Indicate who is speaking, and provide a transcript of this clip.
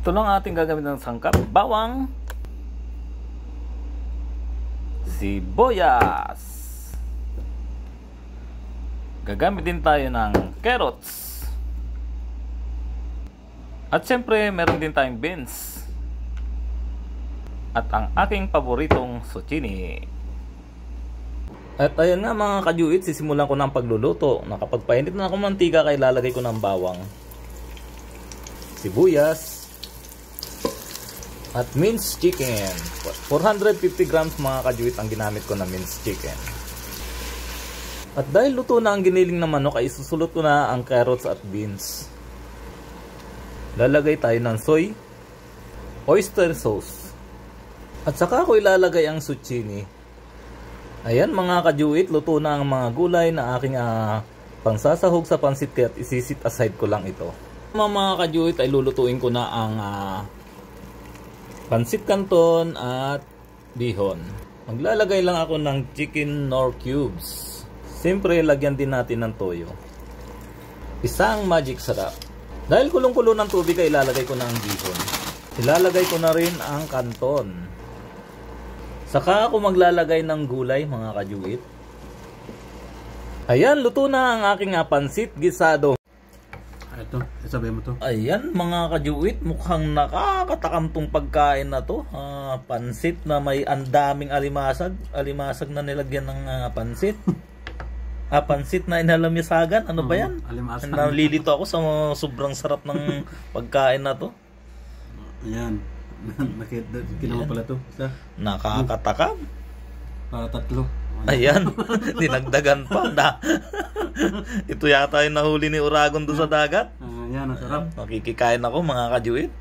Speaker 1: Ito lang ating gagamitin ng sangkap. Bawang, sibuyas. Gagamit din tayo ng carrots. At syempre, meron din tayong beans. At ang aking paboritong zucchini. At ayan nga mga kajuit, sisimulan ko ng pagluluto. Nakapagpainit na ako mantika, kaya ilalagay ko ng bawang, sibuyas, at minced chicken. 450 grams mga kajuit ang ginamit ko na minced chicken. At dahil luto na ang giniling na manok, ay susulot ko na ang carrots at beans. Lalagay tayo ng soy, oyster sauce. At saka ako ilalagay ang zucchini. Ayan mga kajuit, luto na ang mga gulay na aking pangsasahog sa pansit, kaya isisit aside ko lang ito. Mga kajuit, ay lulutuin ko na ang pansit canton at bihon. Maglalagay lang ako ng chicken nor cubes. Siyempre, lagyan din natin ng toyo. Isang magic sarap. Dahil kulong-kulo ng tubig, ay ilalagay ko na ang bihon. Ilalagay ko na rin ang canton. Saka ako maglalagay ng gulay mga kajuit. Ayan, luto na ang aking pansit gisado.
Speaker 2: Ito, sabi mo to.
Speaker 1: Ayan mga kajuit, mukhang nakakatakam tong pagkain na to. Pansit na may andaming alimasag. Alimasag na nilagyan ng pansit. Pansit na inalamisagan. Ano ba yan?
Speaker 2: Alimasag.
Speaker 1: Nalilito ako sa sobrang sarap ng pagkain na to.
Speaker 2: Ayan. Ginawa pala to. Isa.
Speaker 1: Nakakatakam.
Speaker 2: Para 3.
Speaker 1: Ayan, dinagdagan pa na. Ito yata yung nahuli ni Uragon doon sa dagat.
Speaker 2: Ayan, ang sarap.
Speaker 1: Makikikain ako mga kajuit.